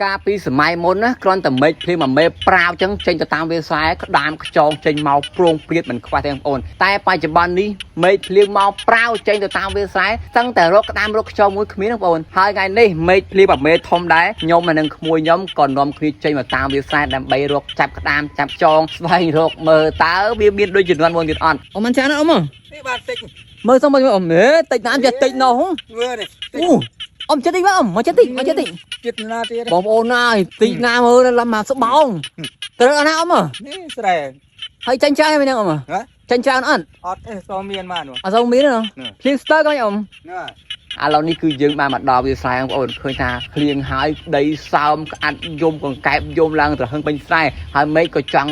ការពីសម័យមុនណាគ្រាន់តែមេឃភ្លៀងមួយមេប្រាវចឹងចេញទៅតាមវាលស្រែក្តាមខ្យងចេញមកប្រងព្រាតមិនខ្វះទេបងប្អូនតែបច្ចុប្បន្ននេះមេឃភ្លៀងមកប្រាវចេញទៅតាមវាលស្រែសឹងតែរកក្តាមរកខ្យងមួយគ្មានបងប្អូនហើយថ្ងៃនេះមេឃភ្លៀងមួយមេធំដែរខ្ញុំនិងក្មួយខ្ញុំក៏នាំគ្នាចេញមកតាមវាលស្រែដើម្បីរកចាប់ក្តាមចាប់ខ្យងស្វែងរកមើលតើវាមានដូចជំនាន់មុនទៀតអត់អូមិនចានអ៊ំនេះបាទតិចមើលសុំមើលអ៊ំតិចណាស់ចេះតិចណោះមើលនេះអូអ៊ំចិត្តតិចបងមកចិត្តតិចមកចិត្តតិចចិត្តណាទៀតបងប្អូនណាតិចណាមើលឡើងមកស្បោងត្រូវអត់ណាអ៊ំនេះស្រែហើយចាញ់ច្រើនមែនអ៊ំចាញ់ច្រើនអត់អត់ទេសូមមានមកនោះអត់សូមមានទេភ្លៀងស្ទើរក៏អ៊ំនេះឥឡូវនេះគឺយើងបានមកដល់វាលស្រែបងប្អូនឃើញថាភ្លៀងហើយដីសើមក្អាត់យំកង្កែបយំឡើងត្រហឹងពេញស្រែហើយមេឃក៏ចង់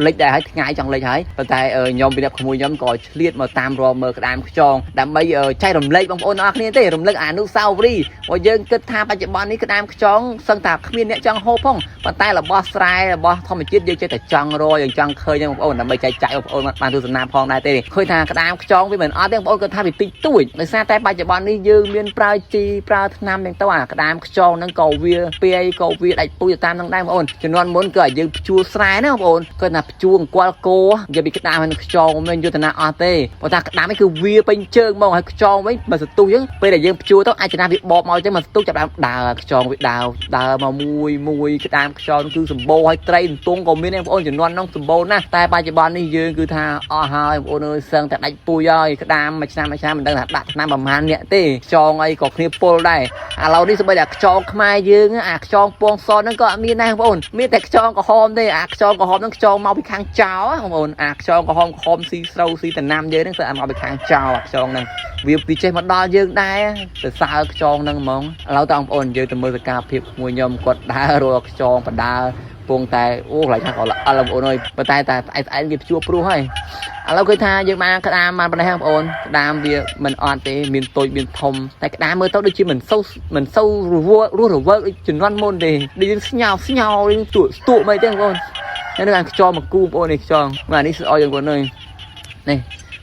លិចដែរហើយថ្ងៃចង់លិចហើយប៉ុន្តែខ្ញុំពីអ្នកក្មួយខ្ញុំក៏ឆ្លៀតមកតាមរកមើលក្តាមខ្យងដើម្បីចែករំលែកបងប្អូនអរគ្នាទេរំលឹកអនុស្សាវរីយ៍ព្រោះយើងគិតថាបច្ចុប្បន្ននេះក្តាមខ្យងសឹងតែគ្មានអ្នកចង់ហូបផងប៉ុន្តែរបស់ស្រែរបស់ធម្មជាតិយើងចេះតែចង់រកយើងចង់ឃើញបងប្អូនដើម្បីចែកចាយបងប្អូនបានទស្សនាផងដែរទេឃើញថាក្តាមខ្យងវាមិនអត់ទេបងប្អូនគាត់ថាវាតិចតួចដោយសារតែបច្ចុប្បន្ននេះយើងមានប្រើជីប្រើថ្នាំទាំងទៅអាក្តាមខ្យងហ្នឹងក៏វាពាយក៏វាដាច់ពុយតាមហ្នឹងដែរបងប្អូនជំនាន់មុនគឺឲ្យយើងភ្ជួរស្រែណាបងប្អូនគាត់ថាភ្ជួរអង្គលគោនិយាយពីក្តាមហើយខ្យងមិនយុទ្ធនាអត់ទេព្រោះថាក្តាមនេះគឺវាពេញជើងហ្មងហើយខ្យងវិញបើសន្ទុះអញ្ចឹងពេលដែលយើងភ្ជួរទៅអាចចំណាវាបបមកអញ្ចឹងមកសន្ទុះចាប់ដើរខ្យងវាដើរមកមួយក្តាមខ្យងគឺសម្បូរហើយត្រីទង់ក៏មានដែរបងប្អូនជំនាន់ហ្នឹងសម្បូរណាស់តែបច្ចុប្បន្ននេះយើងគឺថាអស់ហើយបងប្អូនអើយសឹងតែដាច់ពុយហើយក្តាមមួយឆ្នាំមិនដឹងថាដាក់ថ្នាំប្រហែលអ្នកទេខ្យងអីក៏គ្នាពលដែរឥឡូវនេះស្បីតែខ្យងខ្មែរយើងអាខ្យងពងសហ្នឹងក៏អត់មានដែរបងប្អូនមានតែខ្យងក្រហមទេអាខ្យងក្រហមហ្នឹងខ្យងមកពីខាងចោលបងប្អូនអាខ្យងក្រហមស៊ីស្រូវស៊ីតំណាំយើងហ្នឹងគឺអត់មកពីខាងចោលអាខ្យងហ្នឹងវាចេះមកដល់យើងដែរទៅសើខ្យងហ្នឹងហ្មងឥឡូវតើបងប្អូនយើងទៅមើលសកម្មភាពមួយខ្ញុំគាត់ដើររកខ្យងបដាពងតែអូខ្លាចថាគាត់ល្អបងប្អូនអើយប៉ុន្តែតែស្អែកវាភ្ជួរព្រោះហើយឥឡូវឃើញថាយើងបានក្តាមបានប៉ុណ្ណេះបងប្អូនក្តាមវាមិនអត់ទេមានតូចមានធំតែក្តាមមើលទៅដូចជាមិនសូវរស់រវើកដូចជំនាន់មុនទេដូចយើងស្ញោស្ទួកមិនទេបងប្អូននេះអាខ្យងមកគូបងប្អូននេះខ្យងមកនេះស្អុយបងប្អូនអើយនេះ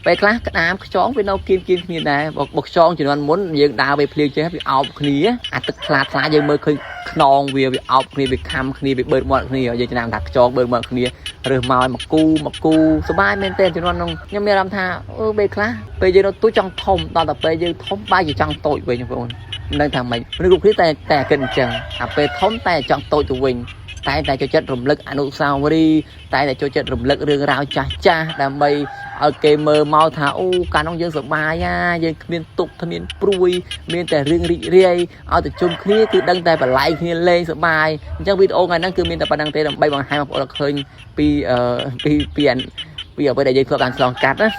ពេលខ្លះក្តាមខ្យងវានៅគៀនគ្នាដែរបើខ្យងជំនាន់មុនយើងដើរពេលភ្លៀងចេះវាអោបគ្នាអាទឹកថ្លាយើងមើលឃើញខ្នងវាអោបគ្នាវាខំគ្នាវាបឺតមាត់គ្នាយើងចំណាំថាខ្យងបឺតមាត់គ្នារើសមកគូសុបាយមែនទេជំនាន់នោះខ្ញុំមានអារម្មណ៍ថាពេលខ្លះពេលយើងនៅទូចង់ធំដល់តែពេលយើងធំបែរជាចង់តូចវិញបងប្អូនមិនដឹងថាម៉េចមនុស្សគ្រប់គ្នាតែគិតអញ្ចឹងអាពេលធំតែចង់តូចទៅវិញតែចូលចិត្តរំលឹកអនុស្សាវរីយ៍តែចូលចិត្តរំលឹករឿងរ៉ាវចាស់ដើម្បីឲ្យគេមើលមកថាអូកាលនោះយើងសប្បាយយើងគ្មានទុកគ្មានព្រួយមានតែរឿងរីករាយឲ្យទៅជុំគ្នាគឺដឹងតែបលែងគ្នាលេងសប្បាយអញ្ចឹងវីដេអូថ្ងៃហ្នឹងគឺមានតែប៉ុណ្្នឹងទេដើម្បីបង្ហាញបងប្អូនឃើញពីអ្វីដែលយើងធ្លាប់បានឆ្លងកាត់ណា